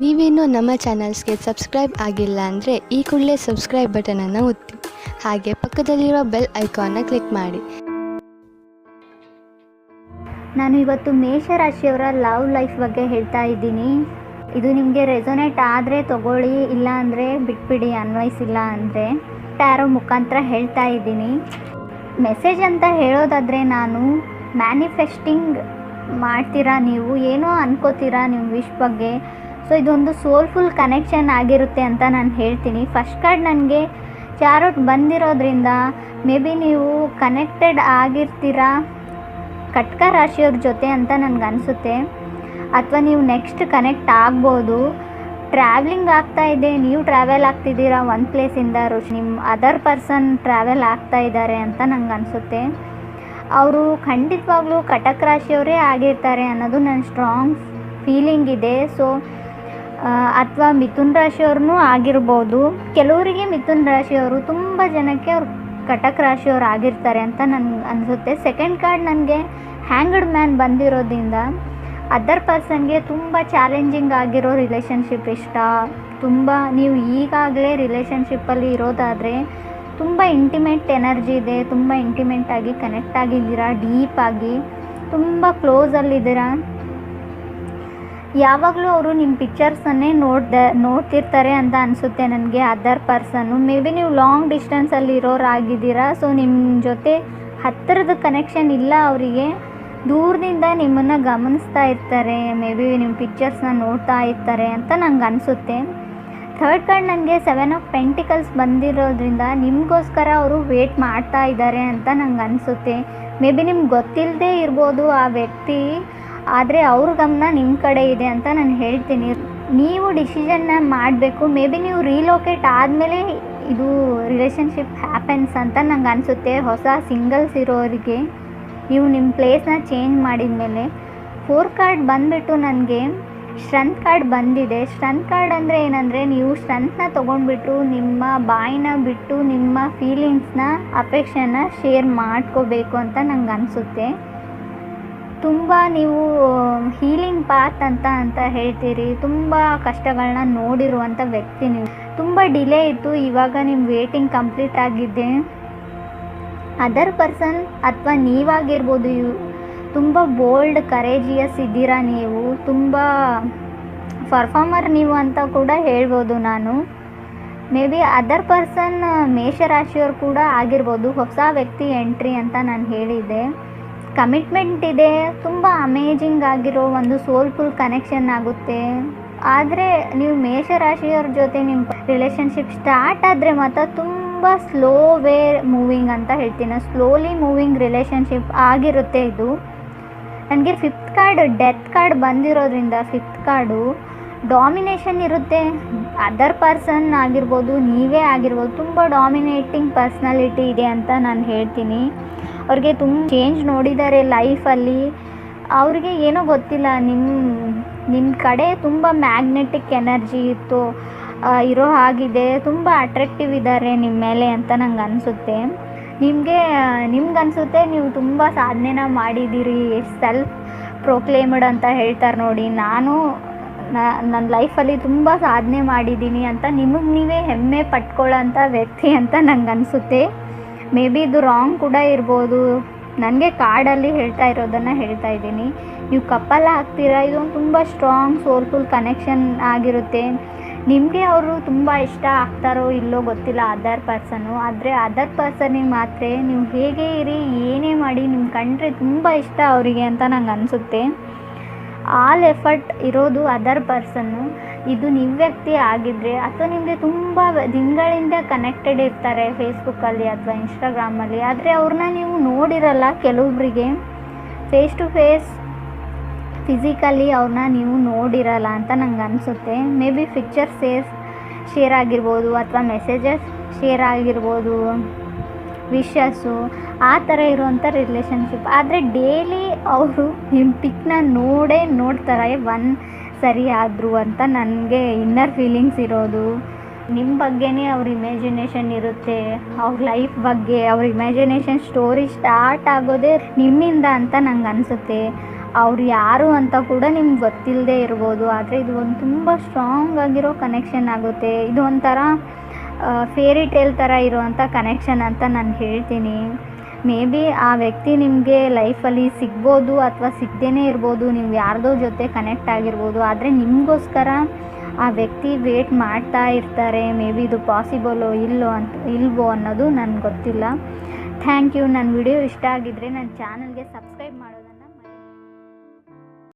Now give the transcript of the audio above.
ನೀವೇನು ನಮ್ಮ ಚಾನಲ್ಸ್ಗೆ ಸಬ್ಸ್ಕ್ರೈಬ್ ಆಗಿಲ್ಲ ಅಂದರೆ ಈ ಕೂಡಲೇ ಸಬ್ಸ್ಕ್ರೈಬ್ ಬಟನನ್ನು ಒತ್ತಿ, ಹಾಗೆ ಪಕ್ಕದಲ್ಲಿರುವ ಬೆಲ್ ಐಕಾನ್ನ ಕ್ಲಿಕ್ ಮಾಡಿ. ನಾನು ಇವತ್ತು ಮೇಷರಾಶಿಯವರ ಲವ್ ಲೈಫ್ ಬಗ್ಗೆ ಹೇಳ್ತಾ ಇದ್ದೀನಿ. ಇದು ನಿಮಗೆ ರೆಸೊನೇಟ್ ಆದರೆ ತಗೊಳ್ಳಿ, ಇಲ್ಲ ಅಂದರೆ ಬಿಟ್ಬಿಡಿ, ಅನ್ವಯಿಸಿಲ್ಲ ಅಂದರೆ. ಟ್ಯಾರೋ ಮುಖಾಂತರ ಹೇಳ್ತಾ ಇದ್ದೀನಿ. ಮೆಸೇಜ್ ಅಂತ ಹೇಳೋದಾದರೆ, ನಾನು ಮ್ಯಾನಿಫೆಸ್ಟಿಂಗ್ ಮಾಡ್ತೀರಾ, ನೀವು ಏನೋ ಅನ್ಕೋತೀರಾ ನಿಮ್ಮ ವಿಶ್ ಬಗ್ಗೆ. ಸೊ ಇದೊಂದು ಸೋಲ್ಫುಲ್ ಕನೆಕ್ಷನ್ ಆಗಿರುತ್ತೆ ಅಂತ ನಾನು ಹೇಳ್ತೀನಿ. ಫಸ್ಟ್ ಕಾರ್ಡ್ ನನಗೆ ಚಾರೋಟ್ ಬಂದಿರೋದ್ರಿಂದ ಮೇ ಬಿ ನೀವು ಕನೆಕ್ಟೆಡ್ ಆಗಿರ್ತೀರಾ ಕಟಕ ರಾಶಿಯವ್ರ ಜೊತೆ ಅಂತ ನನಗನ್ಸುತ್ತೆ. ಅಥವಾ ನೀವು ನೆಕ್ಸ್ಟ್ ಕನೆಕ್ಟ್ ಆಗ್ಬೋದು. ಟ್ರಾವೆಲಿಂಗ್ ಆಗ್ತಾ ಇದೆ, ನೀವು ಟ್ರಾವೆಲ್ ಆಗ್ತಿದ್ದೀರಾ ಒಂದು ಪ್ಲೇಸಿಂದ, ನಿಮ್ಮ ಅದರ್ ಪರ್ಸನ್ ಟ್ರಾವೆಲ್ ಆಗ್ತಾ ಇದ್ದಾರೆ ಅಂತ ನಂಗೆ ಅನಿಸುತ್ತೆ. ಅವರು ಖಂಡಿತವಾಗ್ಲೂ ಕಟಕ ರಾಶಿಯವರೇ ಆಗಿರ್ತಾರೆ ಅನ್ನೋದು ನನ್ನ ಸ್ಟ್ರಾಂಗ್ ಫೀಲಿಂಗ್ ಇದೆ. ಸೊ ಅಥವಾ ಮಿಥುನ್ ರಾಶಿಯವ್ರನ್ನೂ ಆಗಿರ್ಬೋದು. ಕೆಲವರಿಗೆ ಮಿಥುನ್ ರಾಶಿಯವರು, ತುಂಬ ಜನಕ್ಕೆ ಅವ್ರು ಕಟಕ ರಾಶಿಯವ್ರು ಆಗಿರ್ತಾರೆ ಅಂತ ನನಗೆ ಅನಿಸುತ್ತೆ. ಸೆಕೆಂಡ್ ಕಾರ್ಡ್ ನನಗೆ ಹ್ಯಾಂಗ್ಡ್ ಮ್ಯಾನ್ ಬಂದಿರೋದ್ರಿಂದ ಅದರ್ ಪರ್ಸನ್ಗೆ ತುಂಬ ಚಾಲೆಂಜಿಂಗ್ ಆಗಿರೋ ರಿಲೇಷನ್ಶಿಪ್ ಇಷ್ಟ. ತುಂಬ ನೀವು ಈಗಾಗಲೇ ರಿಲೇಷನ್ಶಿಪ್ಪಲ್ಲಿ ಇರೋದಾದರೆ ತುಂಬ ಇಂಟಿಮೇಟ್ ಎನರ್ಜಿ ಇದೆ, ತುಂಬ ಇಂಟಿಮೇಟಾಗಿ ಕನೆಕ್ಟ್ ಆಗಿದ್ದೀರಾ, ಡೀಪಾಗಿ ತುಂಬ ಕ್ಲೋಸಲ್ಲಿದ್ದೀರಾ. ಯಾವಾಗಲೂ ಅವರು ನಿಮ್ಮ ಪಿಕ್ಚರ್ಸನ್ನೇ ನೋಡ್ತಿರ್ತಾರೆ ಅಂತ ಅನಿಸುತ್ತೆ ನನಗೆ ಅದರ್ ಪರ್ಸನ್ನು. ಮೇ ಬಿ ನೀವು ಲಾಂಗ್ ಡಿಸ್ಟೆನ್ಸಲ್ಲಿ ಇರೋರಾಗಿದ್ದೀರಾ. ಸೊ ನಿಮ್ಮ ಜೊತೆ ಹತ್ತಿರದ ಕನೆಕ್ಷನ್ ಇಲ್ಲ ಅವರಿಗೆ, ದೂರದಿಂದ ನಿಮ್ಮನ್ನು ಗಮನಿಸ್ತಾ ಇರ್ತಾರೆ, ಮೇ ಬಿ ನಿಮ್ಮ ಪಿಕ್ಚರ್ಸ್ನ ನೋಡ್ತಾ ಇರ್ತಾರೆ ಅಂತ ನಂಗೆ ಅನಿಸುತ್ತೆ. ಥರ್ಡ್ ಕಾರ್ಡ್ ನನಗೆ 7 ಆಫ್ ಪೆಂಟಿಕಲ್ಸ್ ಬಂದಿರೋದ್ರಿಂದ ನಿಮಗೋಸ್ಕರ ಅವರು ವೇಟ್ ಮಾಡ್ತಾ ಇದ್ದಾರೆ ಅಂತ ನಂಗೆ ಅನಿಸುತ್ತೆ. ಮೇ ಬಿ ನಿಮ್ಗೆ ಗೊತ್ತಿಲ್ಲದೆ ಇರ್ಬೋದು ಆ ವ್ಯಕ್ತಿ, ಆದರೆ ಅವ್ರ ಗಮನ ನಿಮ್ಮ ಕಡೆ ಇದೆ ಅಂತ ನಾನು ಹೇಳ್ತೀನಿ. ನೀವು ಡಿಸಿಷನ್ನ ಮಾಡಬೇಕು. ಮೇ ಬಿ ನೀವು ರೀಲೋಕೇಟ್ ಆದಮೇಲೆ ಇದು ರಿಲೇಷನ್ಶಿಪ್ ಹ್ಯಾಪನ್ಸ್ ಅಂತ ನಂಗೆ ಅನಿಸುತ್ತೆ. ಹೊಸ ಸಿಂಗಲ್ಸ್ ಇರೋರಿಗೆ ನೀವು ನಿಮ್ಮ ಪ್ಲೇಸ್ನ ಚೇಂಜ್ ಮಾಡಿದ ಮೇಲೆ. 4 ಕಾರ್ಡ್ ಬಂದುಬಿಟ್ಟು ನನಗೆ ಸ್ಟ್ರೆಂತ್ ಕಾರ್ಡ್ ಬಂದಿದೆ. ಸ್ಟ್ರೆಂತ್ ಕಾರ್ಡ್ ಅಂದರೆ ಏನಂದರೆ, ನೀವು ಸ್ಟ್ರೆಂತ್ನ ತೊಗೊಂಡ್ಬಿಟ್ಟು ನಿಮ್ಮ ಬಾಯಿನ ಬಿಟ್ಟು ನಿಮ್ಮ ಫೀಲಿಂಗ್ಸ್ನ, ಅಪೇಕ್ಷೆನ ಶೇರ್ ಮಾಡ್ಕೋಬೇಕು ಅಂತ ನಂಗೆ ಅನಿಸುತ್ತೆ. ತುಂಬ ನೀವು ಹೀಲಿಂಗ್ ಪಾತ್ ಅಂತ ಹೇಳ್ತೀರಿ. ತುಂಬ ಕಷ್ಟಗಳನ್ನ ನೋಡಿರುವಂಥ ವ್ಯಕ್ತಿ ನೀವು. ತುಂಬ ಡಿಲೇ ಇತ್ತು, ಇವಾಗ ನಿಮ್ಮ ವೇಟಿಂಗ್ ಕಂಪ್ಲೀಟ್ ಆಗಿದೆ. ಅದರ್ ಪರ್ಸನ್ ಅಥವಾ ನೀವಾಗಿರ್ಬೋದು, ತುಂಬ ಬೋಲ್ಡ್, ಕರೇಜಿಯಸ್ ಇದ್ದೀರಾ ನೀವು. ತುಂಬ ಪರ್ಫಾರ್ಮರ್ ನೀವು ಅಂತ ಕೂಡ ಹೇಳ್ಬೋದು ನಾನು. ಮೇ ಬಿ ಅದರ್ ಪರ್ಸನ್ ಮೇಷರಾಶಿಯವ್ರು ಕೂಡ ಆಗಿರ್ಬೋದು. ಹೊಸ ವ್ಯಕ್ತಿ ಎಂಟ್ರಿ ಅಂತ ನಾನು ಹೇಳಿದೆ. ಕಮಿಟ್ಮೆಂಟ್ ಇದೆ, ತುಂಬ ಅಮೇಜಿಂಗ್ ಆಗಿರೋ ಒಂದು ಸೋಲ್ಫುಲ್ ಕನೆಕ್ಷನ್ ಆಗುತ್ತೆ. ಆದರೆ ನೀವು ಮೇಷರಾಶಿಯವ್ರ ಜೊತೆ ನಿಮ್ಮ ರಿಲೇಷನ್ಶಿಪ್ ಸ್ಟಾರ್ಟ್ ಆದರೆ ಮಾತ್ರ ತುಂಬ ಸ್ಲೋ ವೇ ಮೂವಿಂಗ್ ಅಂತ ಹೇಳ್ತೀನಿ. ಸ್ಲೋಲಿ ಮೂವಿಂಗ್ ರಿಲೇಷನ್ಶಿಪ್ ಆಗಿರುತ್ತೆ ಇದು. ನನಗೆ 5th ಕಾರ್ಡ್ ಡೆತ್ ಕಾರ್ಡ್ ಬಂದಿರೋದ್ರಿಂದ 5th ಕಾರ್ಡು ಡಾಮಿನೇಷನ್ ಇರುತ್ತೆ. ಅದರ್ ಪರ್ಸನ್ ಆಗಿರ್ಬೋದು, ನೀವೇ ಆಗಿರ್ಬೋದು, ತುಂಬ ಡಾಮಿನೇಟಿಂಗ್ ಪರ್ಸ್ನಾಲಿಟಿ ಇದೆ ಅಂತ ನಾನು ಹೇಳ್ತೀನಿ. ಅವ್ರಿಗೆ ತುಂಬ ಚೇಂಜ್ ನೋಡಿದ್ದಾರೆ ಲೈಫಲ್ಲಿ. ಅವ್ರಿಗೆ ಏನೋ ಗೊತ್ತಿಲ್ಲ, ನಿಮ್ಮ ಕಡೆ ತುಂಬ ಮ್ಯಾಗ್ನೆಟಿಕ್ ಎನರ್ಜಿ ಇರೋ ಹಾಗಿದೆ. ತುಂಬ ಅಟ್ರಾಕ್ಟಿವ್ ಇದ್ದಾರೆ ನಿಮ್ಮ ಮೇಲೆ ಅಂತ ನಂಗೆ ಅನಿಸುತ್ತೆ. ನಿಮ್ಗನ್ಸುತ್ತೆ ನೀವು ತುಂಬ ಸಾಧನೆನ ಮಾಡಿದ್ದೀರಿ, ಸೆಲ್ಫ್ ಪ್ರೊಕ್ಲೇಮ್ಡ್ ಅಂತ ಹೇಳ್ತಾರೆ ನೋಡಿ. ನನ್ನ ಲೈಫಲ್ಲಿ ತುಂಬ ಸಾಧನೆ ಮಾಡಿದ್ದೀನಿ ಅಂತ ನಿಮಗೆ ನೀವೇ ಹೆಮ್ಮೆ ಪಟ್ಕೊಳ್ಳೋಂಥ ವ್ಯಕ್ತಿ ಅಂತ ನಂಗೆ ಅನಿಸುತ್ತೆ. ಮೇ ಬಿ ಇದು ರಾಂಗ್ ಕೂಡ ಇರ್ಬೋದು. ನನಗೆ ಕಾರ್ಡಲ್ಲಿ ಹೇಳ್ತಾ ಇರೋದನ್ನು ಹೇಳ್ತಾ ಇದ್ದೀನಿ. ನೀವು ಕಪ್ಪಲ್ ಆಗ್ತೀರಾ, ಇದೊಂದು ತುಂಬ ಸ್ಟ್ರಾಂಗ್ ಸೋಲ್ಫುಲ್ ಕನೆಕ್ಷನ್ ಆಗಿರುತ್ತೆ. ನಿಮಗೆ ಅವರು ತುಂಬ ಇಷ್ಟ ಆಗ್ತಾರೋ ಇಲ್ಲೋ ಗೊತ್ತಿಲ್ಲ ಅದರ್ ಪರ್ಸನ್ನು. ಆದರೆ ಅದರ್ ಪರ್ಸನಿಗೆ ಮಾತ್ರ ನೀವು ಹೇಗೆ ಇರಿ, ಏನೇ ಮಾಡಿ, ನಿಮ್ಮ ಕಂಡ್ರೆ ತುಂಬ ಇಷ್ಟ ಅವರಿಗೆ ಅಂತ ನಂಗೆ ಅನಿಸುತ್ತೆ. ಆಲ್ ಎಫರ್ಟ್ ಇರೋದು ಅದರ್ ಪರ್ಸನ್ನು. ಇದು ನೀವು ವ್ಯಕ್ತಿ ಆಗಿದ್ದರೆ, ಅಥವಾ ನಿಮಗೆ ತುಂಬ ದಿನಗಳಿಂದ ಕನೆಕ್ಟೆಡ್ ಇರ್ತಾರೆ ಫೇಸ್ಬುಕ್ಕಲ್ಲಿ ಅಥವಾ ಇನ್ಸ್ಟಾಗ್ರಾಮಲ್ಲಿ, ಆದರೆ ಅವ್ರನ್ನ ನೀವು ನೋಡಿರಲ್ಲ. ಕೆಲವೊಬ್ಬರಿಗೆ ಫೇಸ್ ಟು ಫೇಸ್ ಫಿಸಿಕಲಿ ಅವ್ರನ್ನ ನೀವು ನೋಡಿರಲ್ಲ ಅಂತ ನಂಗೆ ಅನಿಸುತ್ತೆ. ಮೇ ಬಿ ಪಿಕ್ಚರ್ಸ್ ಶೇರ್ ಆಗಿರ್ಬೋದು, ಅಥವಾ ಮೆಸೇಜಸ್ ಶೇರ್ ಆಗಿರ್ಬೋದು, ವಿಶಸ್ಸು, ಆ ಥರ ಇರುವಂಥ ರಿಲೇಷನ್ಶಿಪ್. ಆದರೆ ಡೈಲಿ ಅವರು ನಿಮ್ಮ ಪಿಕ್ನ ನೋಡ್ತಾರೆ ಸರಿ ಆದರು ಅಂತ ನನಗೆ ಇನ್ನರ್ ಫೀಲಿಂಗ್ಸ್ ಇರೋದು. ನಿಮ್ಮ ಬಗ್ಗೆನೇ ಅವ್ರ ಇಮ್ಯಾಜಿನೇಷನ್ ಇರುತ್ತೆ, ಅವ್ರ ಲೈಫ್ ಬಗ್ಗೆ. ಅವ್ರ ಇಮ್ಯಾಜಿನೇಷನ್ ಸ್ಟೋರಿ ಸ್ಟಾರ್ಟ್ ಆಗೋದೇ ನಿಮ್ಮಿಂದ ಅಂತ ನಂಗೆ ಅನಿಸುತ್ತೆ. ಅವ್ರು ಯಾರು ಅಂತ ಕೂಡ ನಿಮ್ಗೆ ಗೊತ್ತಿಲ್ಲದೆ ಇರ್ಬೋದು. ಆದರೆ ಇದು ಒಂದು ತುಂಬ ಸ್ಟ್ರಾಂಗ್ ಆಗಿರೋ ಕನೆಕ್ಷನ್ ಆಗುತ್ತೆ. ಇದು ಒಂಥರ ಫೇರಿ ಟೇಲ್ ಥರ ಇರುವಂಥ ಕನೆಕ್ಷನ್ ಅಂತ ನಾನು ಹೇಳ್ತೀನಿ. ಮೇ ಬಿ ಆ ವ್ಯಕ್ತಿ ನಿಮಗೆ ಲೈಫಲ್ಲಿ ಸಿಗ್ಬೋದು ಅಥವಾ ಸಿಗದೇ ಇರ್ಬೋದು, ನೀವು ಯಾರ್ದೋ ಜೊತೆ ಕನೆಕ್ಟ್ ಆಗಿರ್ಬೋದು. ಆದರೆ ನಿಮಗೋಸ್ಕರ ಆ ವ್ಯಕ್ತಿ ವೇಟ್ ಮಾಡ್ತಾ ಇರ್ತಾರೆ. ಮೇ ಬಿ ಇದು ಪಾಸಿಬಲೋ ಇಲ್ವೋ ಅನ್ನೋದು ನನಗೆ ಗೊತ್ತಿಲ್ಲ. Thank you. ನನ್ನ ವಿಡಿಯೋ ಇಷ್ಟ ಆಗಿದ್ದರೆ ನನ್ನ ಚಾನಲ್ಗೆ ಸಬ್ಸ್ಕ್ರೈಬ್ ಮಾಡೋದು